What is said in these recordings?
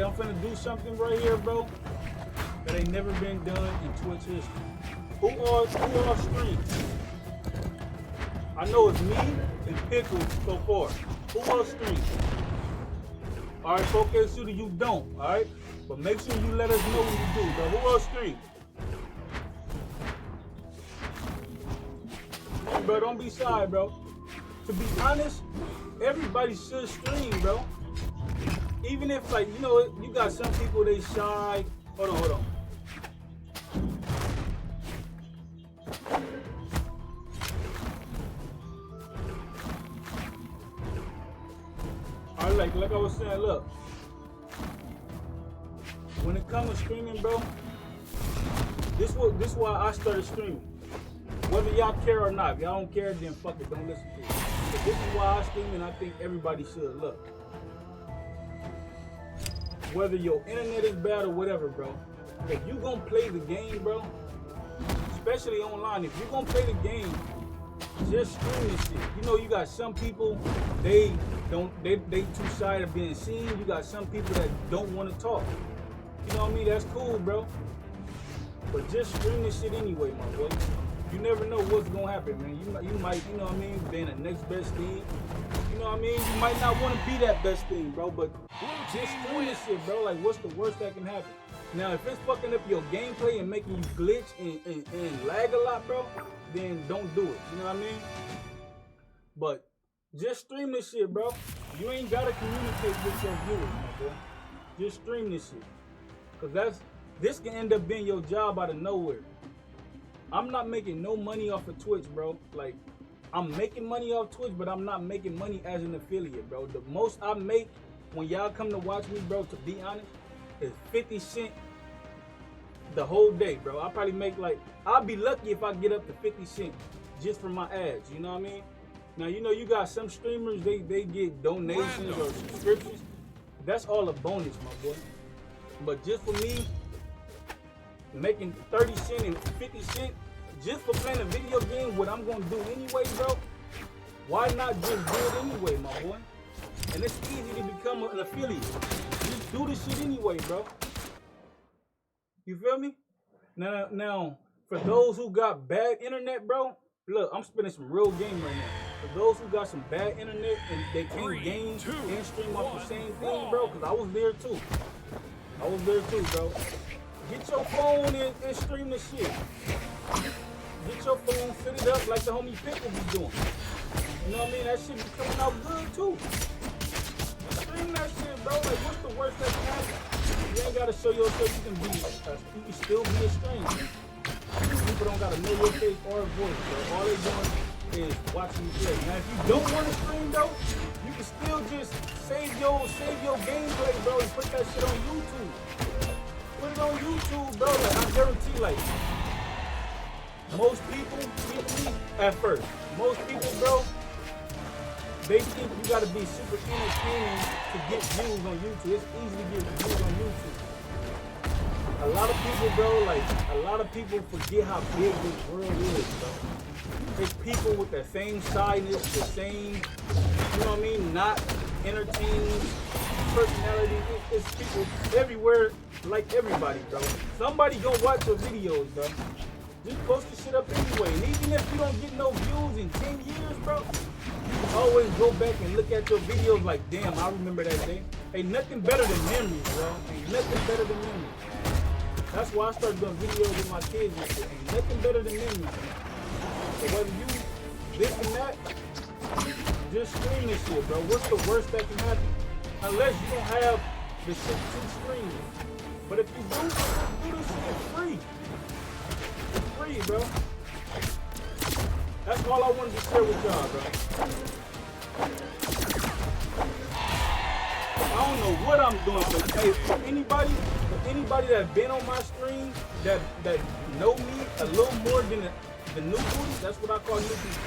I'm finna do something right here, bro, that ain't never been done in Twitch history. Who all streams? I know it's me and Pickles so far. Who all streams? All right, Focus Shooter, you don't, all right? But make sure you let us know when you do, bro. Who else streams? Come on, bro, don't be shy, bro. To be honest, everybody should stream, bro. Even if, like, you know, you got some people, they shy. Hold on. All right, like I was saying, look. When it comes to streaming, bro, this is why I started streaming. Whether y'all care or not, if y'all don't care, then fuck it, don't listen to it. But this is why I stream, and I think everybody should. Look. Whether your internet is bad or whatever, bro, if you gonna play the game, bro, especially online, if you gonna play the game, just stream this shit. You know, you got some people, they too shy of being seen. You got some people that don't want to talk. You know what I mean? That's cool, bro. But just stream this shit anyway, my boy. You never know what's gonna happen, man. You might, you know what I mean, being the next best thing. You know what I mean? You might not want to be that best thing, bro, but just stream this shit, bro. Like, what's the worst that can happen? Now, if it's fucking up your gameplay and making you glitch and lag a lot, bro, then don't do it. You know what I mean? But just stream this shit, bro. You ain't gotta communicate with your viewers, my boy. Just stream this shit. Cause this can end up being your job out of nowhere. I'm not making no money off of Twitch, bro. Like, I'm making money off Twitch, but I'm not making money as an affiliate, bro. The most I make when y'all come to watch me, bro, to be honest, is 50 cents the whole day, bro. I'll probably make like, I'll be lucky if I get up to 50 cents just from my ads, you know what I mean? Now, you know, you got some streamers, they get donations or subscriptions. That's all a bonus, my boy. But just for me, making 30 cents and 50 cents just for playing a video game, what I'm gonna do anyway, bro, why not just do it anyway, my boy? And it's easy to become an affiliate. Just do this shit anyway, bro. You feel me? Now, for those who got bad internet, bro, look, I'm spinning some real game right now. For those who got some bad internet and they can't game and stream off the same thing, bro, because I was there too. Bro. Get your phone and stream the shit. Get your phone fitted up like the homie Pickle be doing. You know what I mean? That shit be coming out good too. Stream that shit, bro. Like, what's the worst that can happen? You ain't gotta show yourself. You can still be a stranger. People don't gotta know your face or voice, bro. All they doing is watching you play. Now, if you don't want to stream though, you can still just save your gameplay, bro, and put that shit on YouTube. Put it on YouTube, bro. Like, I guarantee, like, most people, at first, most people, bro, they think you gotta be super entertaining to get views on YouTube. It's easy to get views on YouTube. A lot of people, bro, like, a lot of people forget how big this world is, bro. It's people with the same shyness, the same, you know what I mean, not entertaining personality. It's people everywhere, like everybody, bro. Somebody gonna watch your videos, bro. Just post the shit up anyway. And even if you don't get no views in 10 years, bro, you can always go back and look at your videos like, damn, I remember that day. Ain't nothing better than memories, bro. Ain't nothing better than memories. That's why I started doing videos with my kids and shit. Ain't nothing better than memories. So whether you this and that, just stream this shit, bro. What's the worst that can happen? Unless you don't have the shit to stream. But if you do this shit free. It's free, bro. That's all I wanted to share with y'all, bro. I don't know what I'm doing, but hey, for anybody that's been on my stream that know me a little more than the new booties, that's what I call new booties.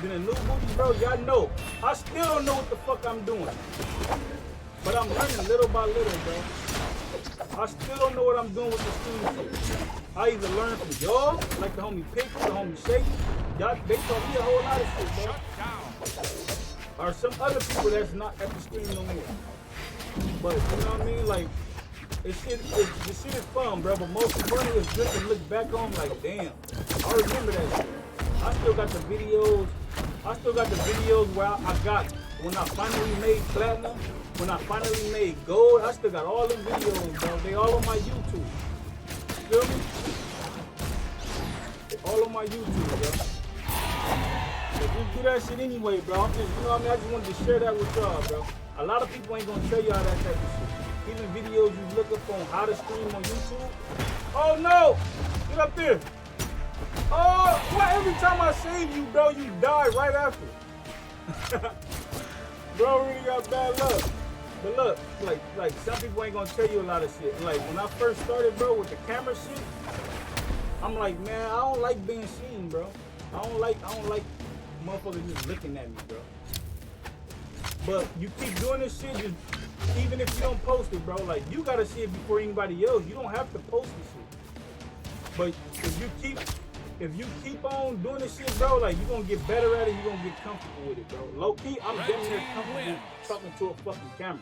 Than the new booties, bro, y'all know. I still don't know what the fuck I'm doing. But I'm learning little by little, bro. I still don't know what I'm doing with the stream. I either learn from y'all, like the homie Pickle, the homie Shaky. Y'all, they taught me a whole lot of shit, bro. Or some other people that's not at the stream no more. But, you know what I mean? Like, This shit is fun, bro. But most funny is just to look back on like, damn, I remember that shit. I still got the videos. Where I got when I finally made platinum, when I finally made gold. I still got all them videos, bro. They all on my YouTube. You feel me? They all on my YouTube, bro. But just do that shit anyway, bro. I'm just, you know what I mean? I just wanted to share that with y'all, bro. A lot of people ain't gonna tell y'all that type of shit. Even videos you look up on how to stream on YouTube. Oh no! Get up there! Oh, what? Every time I save you, bro, you die right after. Bro, really got bad luck. But look, like some people ain't gonna tell you a lot of shit. Like when I first started, bro, with the camera shit, I'm like, man, I don't like being seen, bro. I don't like motherfuckers just looking at me, bro. But you keep doing this shit, just even if you don't post it, bro, like you gotta see it before anybody else. You don't have to post this shit. But if you keep on doing this shit, bro, like you're gonna get better at it, you're gonna get comfortable with it, bro. Low key, I'm damn near comfortable talking to a fucking camera.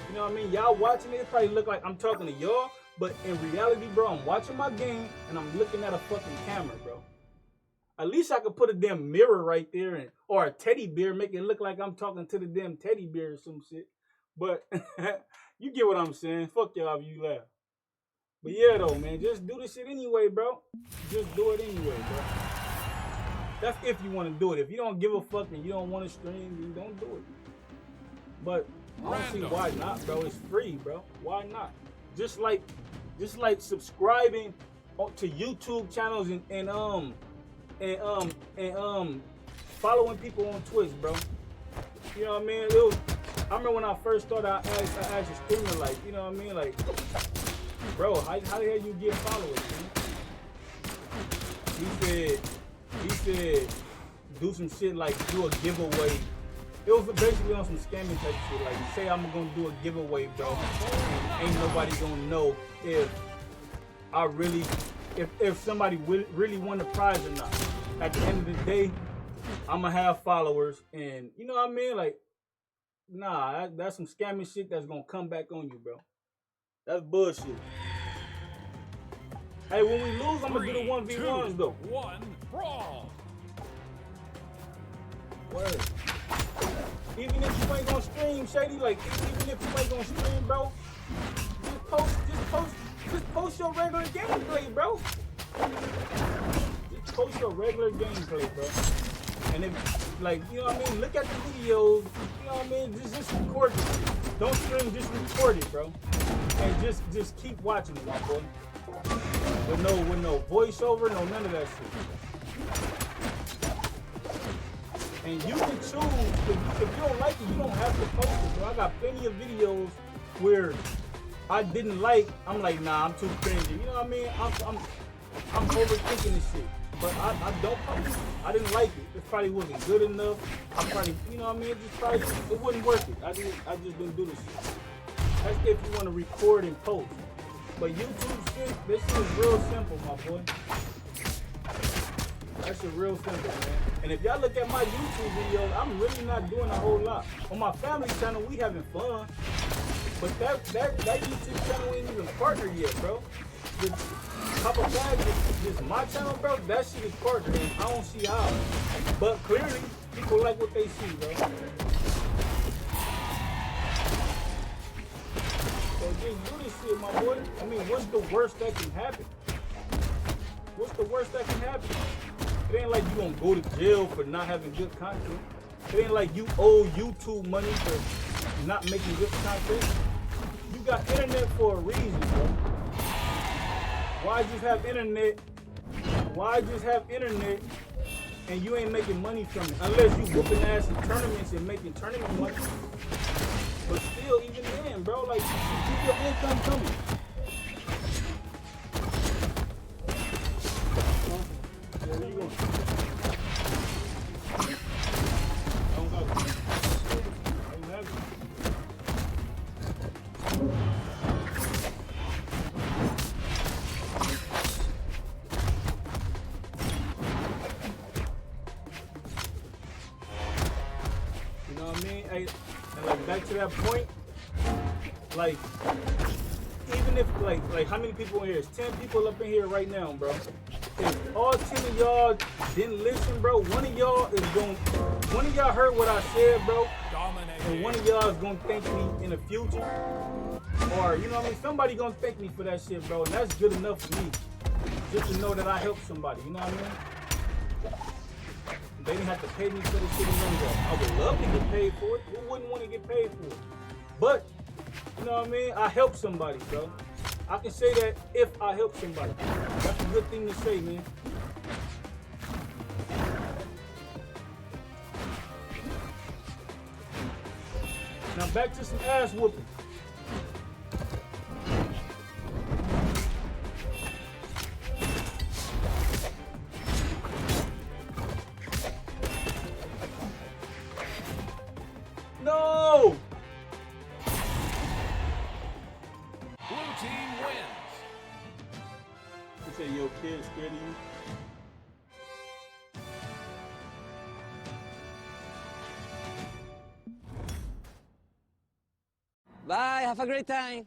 You know what I mean? Y'all watching it probably look like I'm talking to y'all, but in reality, bro, I'm watching my game and I'm looking at a fucking camera, bro. At least I could put a damn mirror right there or a teddy bear, make it look like I'm talking to the damn teddy bear or some shit. But you get what I'm saying. Fuck y'all if you laugh. But yeah, though, man, just do this shit anyway, bro. Just do it anyway, bro. That's if you want to do it. If you don't give a fuck and you don't want to stream, you don't do it. But I don't see why not, bro. It's free, bro. Why not? Just like subscribing to YouTube channels and following people on Twitch, bro. You know what I mean? I remember when I first started, I asked a streamer, like, you know what I mean? Like, bro, how the hell you get followers, man? He said, do some shit like do a giveaway. It was basically on some scamming type shit. Like, say I'm gonna do a giveaway, bro. And ain't nobody gonna know if somebody really won the prize or not. At the end of the day, I'm gonna have followers, and you know what I mean? Like, nah, that's some scamming shit that's gonna come back on you, bro. That's bullshit. Hey, when we lose, I'm gonna do the 1v1s though. One brawl. Word. Even if you ain't gonna stream, Shady, like even if you ain't gonna stream, bro, just post your regular gameplay, bro. Just post your regular gameplay, bro. And if, like, you know what I mean, look at the videos, you know what I mean, just record it. Don't stream, just record it, bro. And just keep watching it, my boy. With no voiceover, no none of that shit. And you can choose, if you don't like it, you don't have to post it, bro. I got plenty of videos where I didn't like, I'm like, nah, I'm too cringy. You know what I mean? I'm overthinking this shit. But I don't post it. I didn't like it. It probably wasn't good enough. I probably, you know what I mean? It wasn't worth it. I just didn't do this shit. That's if you want to record and post. But YouTube shit, this shit is real simple, my boy. That shit real simple, man. And if y'all look at my YouTube videos, I'm really not doing a whole lot. On my family channel, we having fun. But that YouTube channel ain't even partnered yet, bro. The PoppaBag is my channel, bro. That shit is partnered, and I don't see how. But clearly, people like what they see, bro. So just do this shit, my boy. I mean, what's the worst that can happen? What's the worst that can happen? It ain't like you gonna go to jail for not having good content. It ain't like you owe YouTube money for not making good content. You got internet for a reason, bro. Why just have internet? Why just have internet and you ain't making money from it? Unless you whooping ass in tournaments and making tournament money. But still, even then, bro, like, keep your income coming. Where you going? I don't got it. I don't have it. You know what I mean? And like back to that point, like even if like how many people in here? It's 10 people up in here right now, bro. If all 10 of y'all didn't listen, bro, one of y'all heard what I said, bro. And one of y'all is gonna thank me in the future. Or, you know what I mean? Somebody gonna thank me for that shit, bro. And that's good enough for me. Just to know that I helped somebody, you know what I mean? They didn't have to pay me for the shit none of that. I would love to get paid for it. Who wouldn't want to get paid for it? But, you know what I mean? I helped somebody, bro. I can say that if I help somebody. That's a good thing to say, man. Now back to some ass whooping. No! Blue team wins. You say your kid's scared of you? Bye, have a great time.